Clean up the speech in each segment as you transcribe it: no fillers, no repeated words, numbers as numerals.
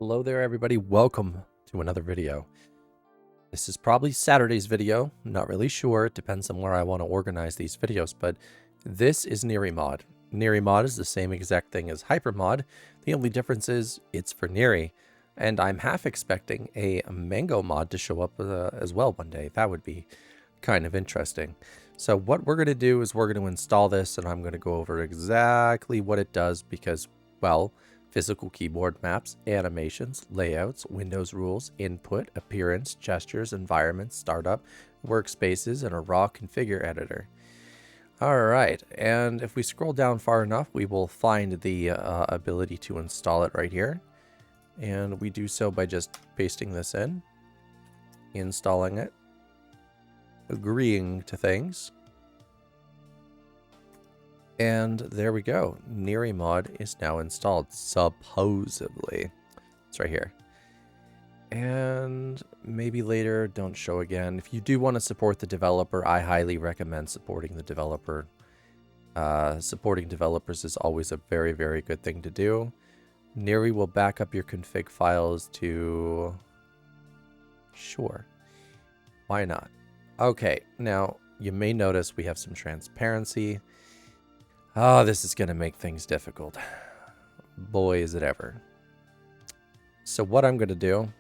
Hello there, everybody. Welcome to another video. This is probably Saturday's video. I'm not really sure. It depends on where I want to organize these videos, but this is Nerimod. Nerimod is the same exact thing as Hypermod. The only difference is it's for Niri, and I'm half expecting a Mango mod to show up as well one day. That would be kind of interesting. So what we're going to do is we're going to install this, and I'm going to go over exactly what it does because, well, physical keyboard maps, animations, layouts, Windows rules, input, appearance, gestures, environments, startup, workspaces, and a raw configure editor. Alright, and if we scroll down far enough, we will find the ability to install it right here. And we do so by just pasting this in, installing it, agreeing to things. And there we go. Nerimod is now installed, supposedly. It's right here. And maybe later, don't show again. If you do want to support the developer, I highly recommend supporting the developer. Supporting developers is always a very, very good thing to do. Niri will back up your config files to... Sure. Why not? Okay, now you may notice we have some transparency. Oh, this is going to make things difficult. Boy, is it ever. So what I'm going to do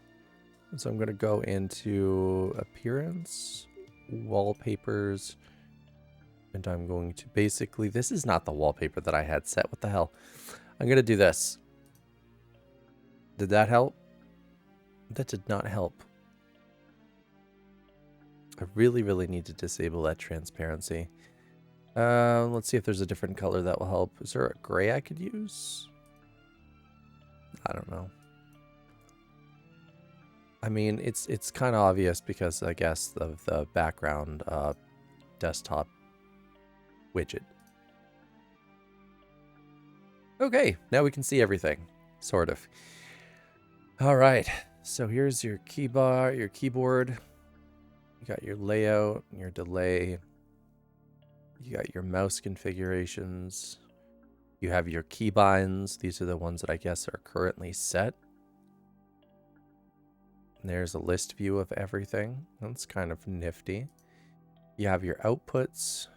is I'm going to go into Appearance, Wallpapers, and I'm going to basically... This is not the wallpaper that I had set. What the hell? I'm going to do this. Did that help? That did not help. I really, really need to disable that transparency. Let's see if there's a different color that will help. Is there a gray I could use? I don't know. I mean, it's kind of obvious because I guess of the background desktop widget. Okay, now we can see everything, sort of. All right, so here's your keybar, your keyboard. You got your layout, your delay. You got your mouse configurations. You have your keybinds. These are the ones that I guess are currently set. And there's a list view of everything. That's kind of nifty. You have your outputs.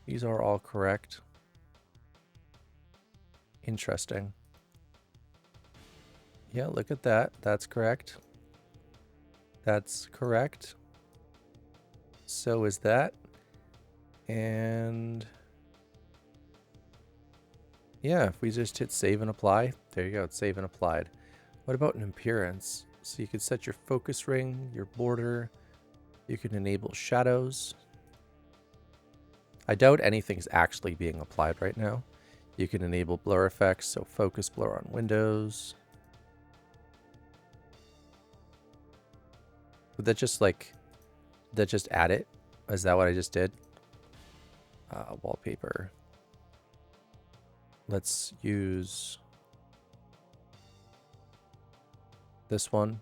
These are all correct. Interesting. Yeah, look at that. That's correct. That's correct. So is that. And yeah, if we just hit save and apply, there you go, it's save and applied. What about an appearance? So you can set your focus ring, your border, you can enable shadows. I doubt anything's actually being applied right now. You can enable blur effects, so focus blur on windows. Would that just add it? Is that what I just did? Wallpaper. Let's use this one.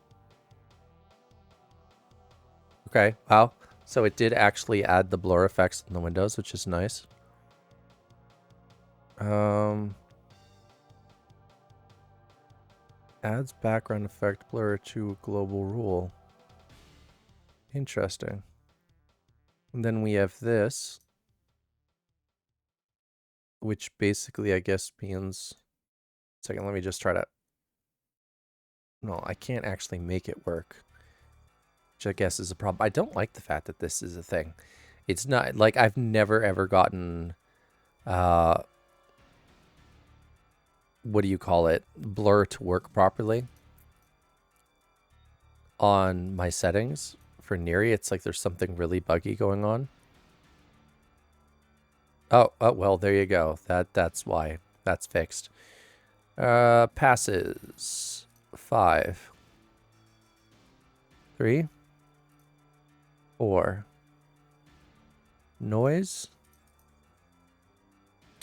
Okay, wow. So it did actually add the blur effects on the windows, which is nice. Adds background effect blur to global rule. Interesting. And then we have this, which basically I guess means... Second, let me just try to... No, I can't actually make it work, which I guess is a problem. I don't like the fact that this is a thing. It's not like I've never ever gotten what do you call it, blur to work properly on my settings for Niri. It's like there's something really buggy going on. Oh, well, there you go. That's why. That's fixed. Passes 5, 3, 4. Noise.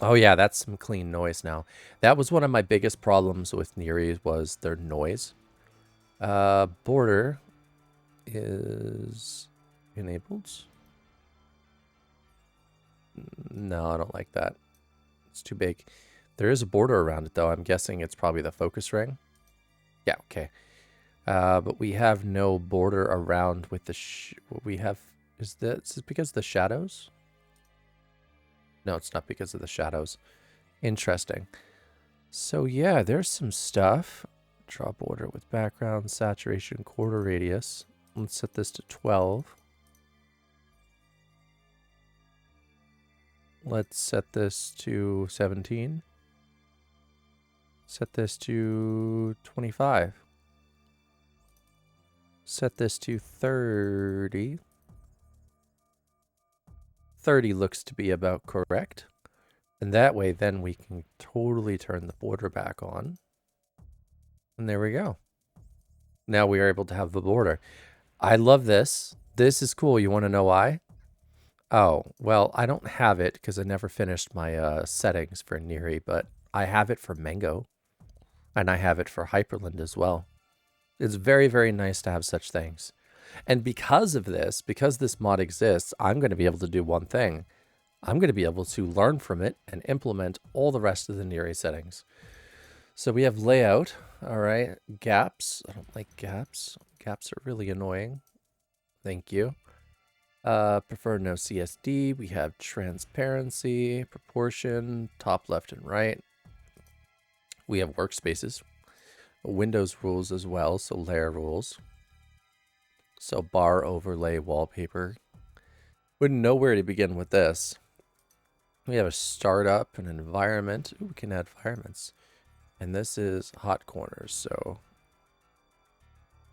Oh yeah, that's some clean noise now. That was one of my biggest problems with Niri, was their noise. Border is enabled. No, I don't like that. It's too big. There is a border around it, though. I'm guessing it's probably the focus ring. Yeah, okay. But we have no border around with the... what we have... Is this because of the shadows? No, it's not because of the shadows. Interesting. So yeah, there's some stuff. Draw border with background, saturation, quarter radius. Let's set this to 12. Let's set this to 17. Set this to 25. Set this to 30. 30 looks to be about correct. And that way, then we can totally turn the border back on. And there we go. Now we are able to have the border. I love this. This is cool. You want to know why? Oh, well, I don't have it because I never finished my settings for Niri, but I have it for Mango. And I have it for Hyprland as well. It's very, very nice to have such things. And because of this, because this mod exists, I'm going to be able to do one thing. I'm going to be able to learn from it and implement all the rest of the Niri settings. So we have layout. All right. Gaps. I don't like gaps. Gaps are really annoying. Thank you. Prefer no CSD. We have transparency, proportion, top, left, and right. We have workspaces. Windows rules as well, so layer rules. So bar overlay wallpaper. Wouldn't know where to begin with this. We have a startup, an environment. Ooh, we can add environments. And this is hot corners, so...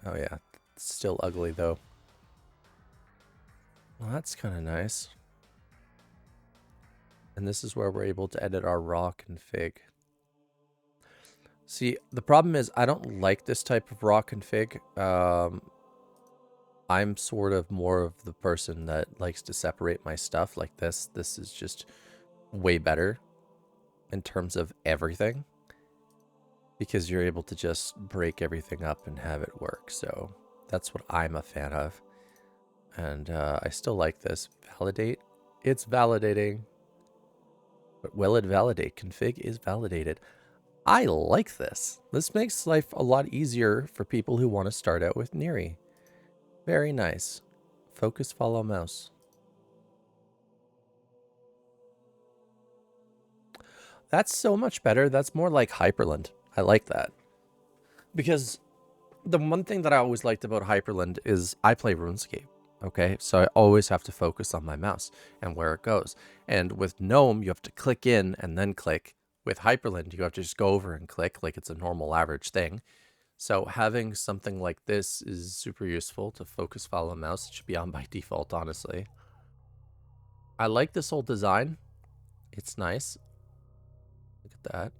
Oh yeah, it's still ugly though. Well, that's kind of nice. And this is where we're able to edit our raw config. See, the problem is I don't like this type of raw config. I'm sort of more of the person that likes to separate my stuff like this. This is just way better in terms of everything because you're able to just break everything up and have it work. So that's what I'm a fan of. And I still like this. Validate. It's validating. But will it validate? Config is validated. I like this. This makes life a lot easier for people who want to start out with Niri. Very nice. Focus, follow mouse. That's so much better. That's more like Hyprland. I like that. Because the one thing that I always liked about Hyprland is I play RuneScape. Okay, so I always have to focus on my mouse and where it goes. And with GNOME, you have to click in and then click. With Hyprland, you have to just go over and click like it's a normal average thing. So having something like this is super useful to focus, follow mouse. It should be on by default, honestly. I like this whole design. It's nice. Look at that.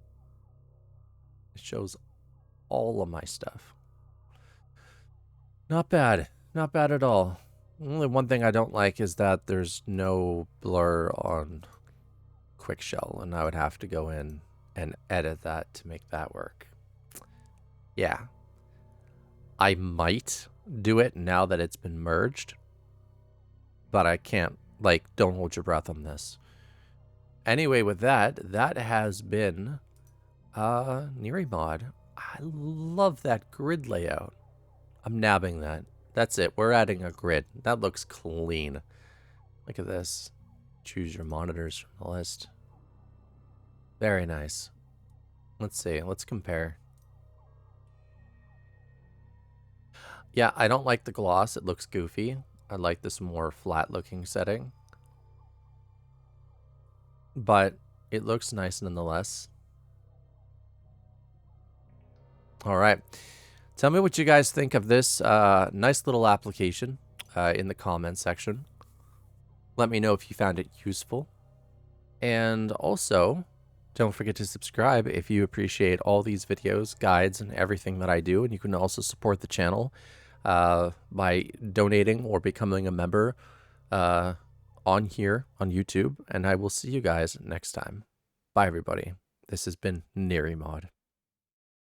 It shows all of my stuff. Not bad. Not bad at all. Only one thing I don't like is that there's no blur on quick shell, and I would have to go in and edit that to make that work. Yeah. I might do it now that it's been merged, but I can't, like, don't hold your breath on this. Anyway, with that, that has been Nerimod. I love that grid layout. I'm nabbing that. That's it. We're adding a grid. That looks clean. Look at this. Choose your monitors from the list. Very nice. Let's see. Let's compare. Yeah, I don't like the gloss. It looks goofy. I like this more flat looking setting. But it looks nice nonetheless. All right. Tell me what you guys think of this nice little application in the comment section. Let me know if you found it useful. And also, don't forget to subscribe if you appreciate all these videos, guides, and everything that I do. And you can also support the channel by donating or becoming a member on here on YouTube. And I will see you guys next time. Bye, everybody. This has been Nerimod.